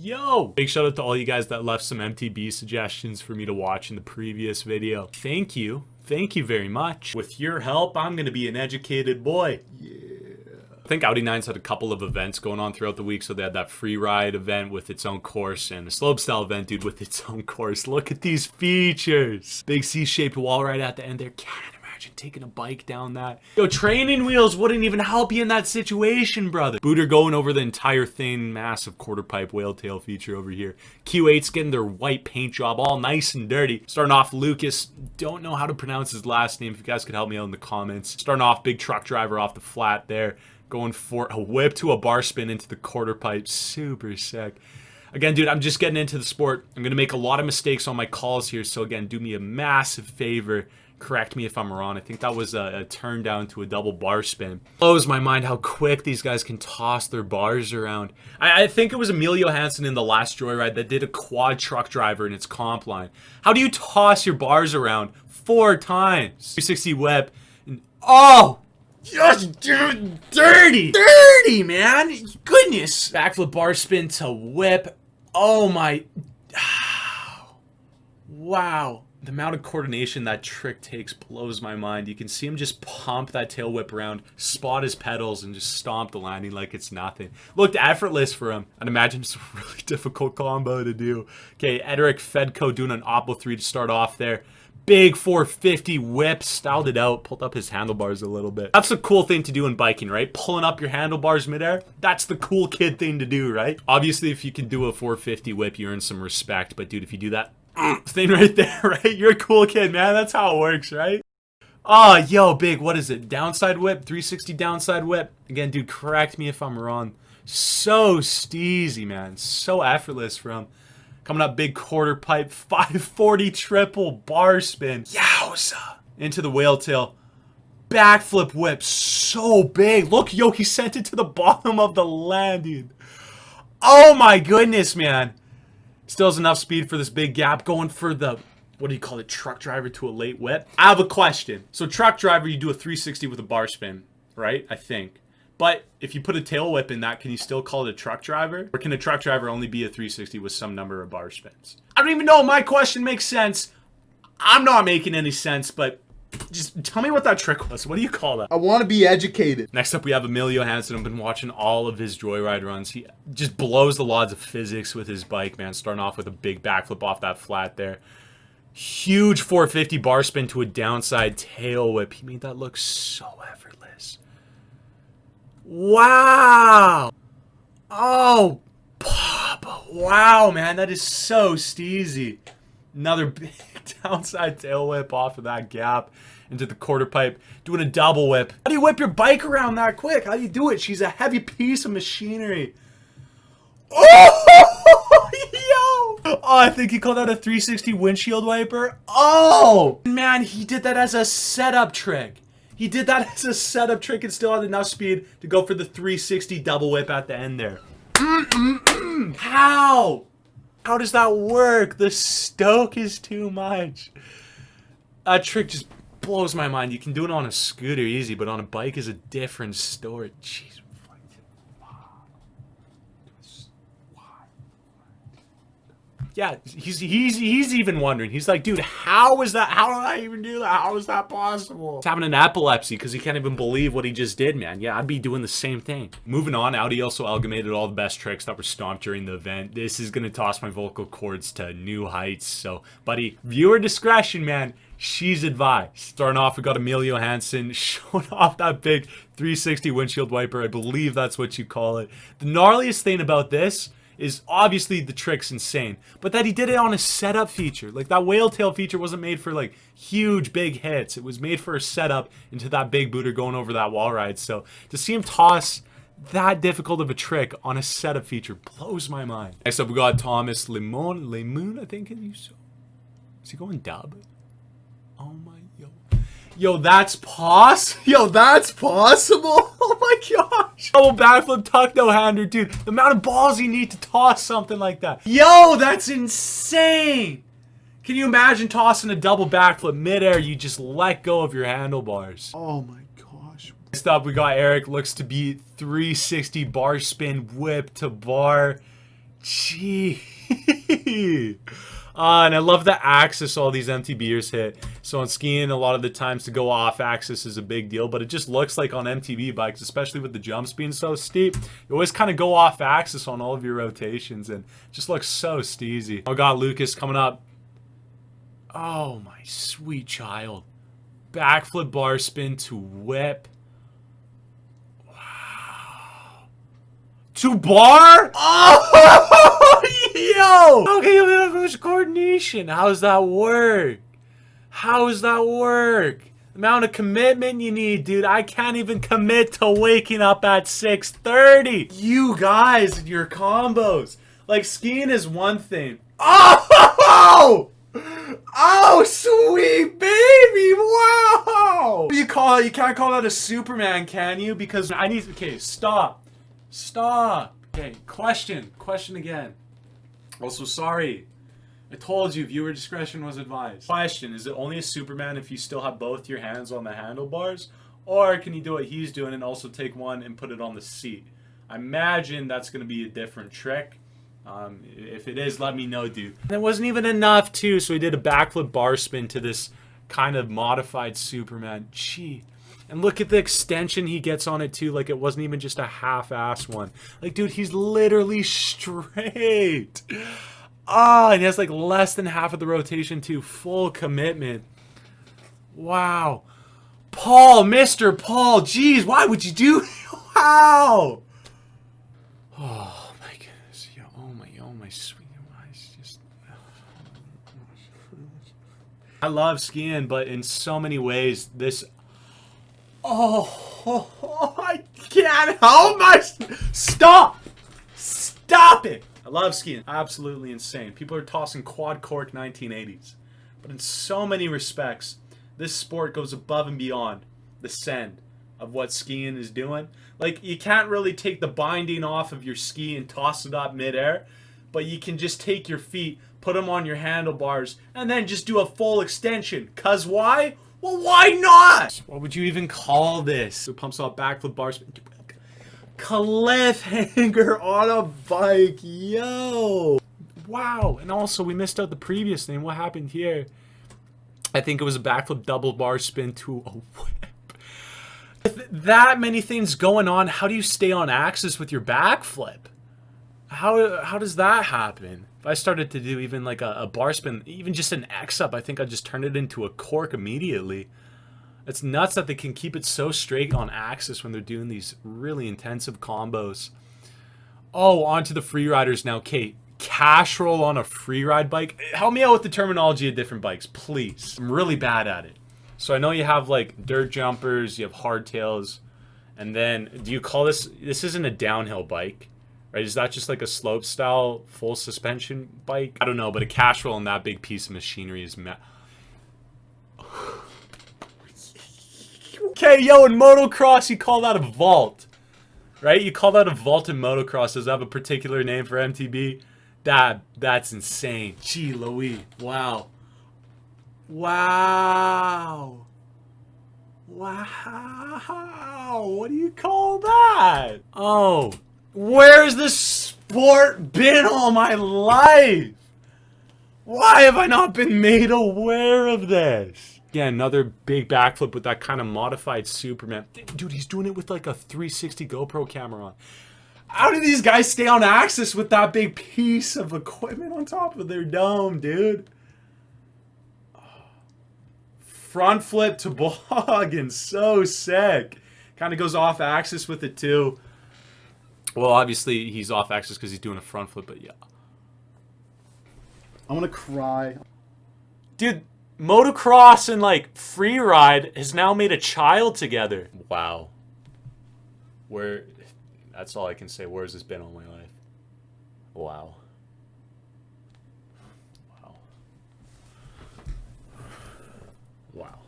Yo! Big shout out to all you guys that left some MTB suggestions for me to watch in the previous video. Thank you. Thank you very much. With your help, I'm gonna be an educated boy. Yeah. I think Audi Nines had a couple of events going on throughout the week. So they had that free ride event with its own course and a slopestyle event, dude, with its own course. Look at these features. Big C-shaped wall right at the end there. Can't imagine taking a bike down that. Yo, training wheels wouldn't even help you in that situation, brother. Booter going over the entire thing. Massive quarter pipe whale tail feature over here. Q8's getting their white paint job all nice and dirty. Starting off Lucas. Don't know how to pronounce his last name. If you guys could help me out in the comments. Starting off big truck driver off the flat there. Going for a whip to a bar spin into the quarter pipe. Super sick. Again, dude, I'm just getting into the sport. I'm going to make a lot of mistakes on my calls here. So again, do me a massive favor. Correct me if I'm wrong. I think that was a turn down to a double bar spin. Blows my mind how quick these guys can toss their bars around. I think it was Emilio Hansen in the last Joyride that did a quad truck driver in its comp line. How do you toss your bars around 4 times? 360 whip. And, oh! Just dirty! Dirty, man! Goodness! Backflip bar spin to whip. Oh my... Wow. The amount of coordination that trick takes blows my mind. You can see him just pump that tail whip around, spot his pedals, and just stomp the landing like it's nothing. Looked effortless for him. I'd imagine it's a really difficult combo to do. Okay, Edric Fedco doing an Oppo 3 to start off there. Big 450 whip, styled it out, pulled up his handlebars a little bit. That's the cool thing to do in biking, right? Pulling up your handlebars midair, that's the cool kid thing to do, right? Obviously, if you can do a 450 whip, you earn some respect. But dude, if you do that thing right there, right? You're a cool kid, man. That's how it works, right? Oh, yo, big, what is it? Downside whip, 360 downside whip. Again, dude, correct me if I'm wrong. So steezy, man. So effortless for him. Coming up, big quarter pipe, 540 triple bar spin. Yowza! Into the whale tail. Backflip whip, so big. Look, yo, he sent it to the bottom of the landing. Oh my goodness, man. Still has enough speed for this big gap. Going for the, what do you call it, truck driver to a late whip. I have a question. So truck driver, you do a 360 with a bar spin, right? I think. But if you put a tail whip in that, can you still call it a truck driver? Or can a truck driver only be a 360 with some number of bar spins? I don't even know. My question makes sense. I'm not making any sense, but just tell me what that trick was. What do you call that? I want to be educated. Next up, we have Emilio Hansen. I've been watching all of his Joyride runs. He just blows the laws of physics with his bike, man. Starting off with a big backflip off that flat there. Huge 450 bar spin to a downside tail whip. He made that look so effortless. Wow. Oh, Papa. Wow, man. That is so steezy. Another big downside tail whip off of that gap into the quarter pipe. Doing a double whip. How do you whip your bike around that quick? How do you do it? She's a heavy piece of machinery. Oh, yo. Oh, I think he called that a 360 windshield wiper. Oh, man, he did that as a setup trick. He did that as a setup trick and still had enough speed to go for the 360 double whip at the end there. How? How does that work? The stoke is too much. That trick just blows my mind. You can do it on a scooter easy, but on a bike is a different story. Jeez. Yeah, he's even wondering. He's like, dude, how is that? How did I even do that? How is that possible? He's having an epilepsy because he can't even believe what he just did, man. Yeah, I'd be doing the same thing. Moving on, Audi also amalgamated all the best tricks that were stomped during the event. This is going to toss my vocal cords to new heights. So, buddy, viewer discretion, man. She's advised. Starting off, we got Emilio Hansen showing off that big 360 windshield wiper. I believe that's what you call it. The gnarliest thing about this is obviously the trick's insane, but that he did it on a setup feature. Like, that whale tail feature wasn't made for like huge big hits. It was made for a setup into that big booter going over that wall ride. So to see him toss that difficult of a trick on a setup feature blows my mind. Next up, we got Thomas Lemon, I think. Is he going dub? Oh my, yo, that's Yo, that's possible? Oh my gosh. Double backflip tuck no hander, dude. The amount of balls you need to toss something like that. Yo, that's insane. Can you imagine tossing a double backflip midair? You just let go of your handlebars. Oh my gosh. Next up, we got Eric. Looks to be 360 bar spin whip to bar. Gee. And I love the axis all these MTBers hit. So on skiing, a lot of the times to go off axis is a big deal, but it just looks like on MTB bikes, especially with the jumps being so steep, you always kind of go off axis on all of your rotations, and it just looks so steezy. Oh God, Lucas coming up. Oh my sweet child. Backflip bar spin to whip. Wow. To bar? Oh, yo! Okay, you have much coordination. How does that work? How does that work? The amount of commitment you need, dude. I can't even commit to waking up at 6:30. You guys and your combos. Like, skiing is one thing. Oh! Oh, sweet baby! Wow! You can't call that a Superman, can you? Because I need. Okay, stop. Stop. Okay, question again. Also, sorry. I told you viewer discretion was advised. Question, is it only a Superman if you still have both your hands on the handlebars? Or can you do what he's doing and also take one and put it on the seat? I imagine that's going to be a different trick. If it is, let me know, dude. That wasn't even enough, too, so he did a backflip bar spin to this kind of modified Superman. Gee. And look at the extension he gets on it, too. Like, it wasn't even just a half-ass one. Like, dude, he's literally straight. Ah, and he has, like, less than half of the rotation, too. Full commitment. Wow. Paul, Mr. Paul. Jeez, why would you do... Wow. Oh. I love skiing, but in so many ways, this... Oh, I can't help myself. Stop! Stop it! I love skiing. Absolutely insane. People are tossing quad cork 1980s. But in so many respects, this sport goes above and beyond the send of what skiing is doing. Like, you can't really take the binding off of your ski and toss it up midair, but you can just take your feet, put them on your handlebars, and then just do a full extension. Cause why? Well, why not? What would you even call this? It pumps out backflip bars. Cliffhanger on a bike, yo! Wow, and also we missed out the previous thing. What happened here? I think it was a backflip double bar spin to a whip. With that many things going on, how do you stay on axis with your backflip? How does that happen? If I started to do even like a bar spin, even just an X-up, I think I'd just turn it into a cork immediately. It's nuts that they can keep it so straight on axis when they're doing these really intensive combos. Oh, on to the freeriders now. Kate, cash roll on a freeride bike? Help me out with the terminology of different bikes, please. I'm really bad at it. So I know you have like dirt jumpers, you have hardtails, and then do you call this isn't a downhill bike? Right, is that just like a slope style full suspension bike? I don't know, but a cash roll on that big piece of machinery is Okay, yo, in motocross you call that a vault. Right? You call that a vault in motocross. Does that have a particular name for MTB? That's insane. Gee Louise. Wow. Wow. Wow. What do you call that? Oh. Where's this sport been all my life? Why have I not been made aware of this? Again, another big backflip with that kind of modified Superman. Dude, he's doing it with like a 360 GoPro camera on. How do these guys stay on axis with that big piece of equipment on top of their dome, dude? Front flip toboggan, so sick. Kind of goes off axis with it too. Well, obviously, he's off axis because he's doing a front flip, but yeah. I'm gonna cry. Dude, motocross and, like, freeride has now made a child together. Wow. That's all I can say. Where has this been all my life? Wow. Wow. Wow.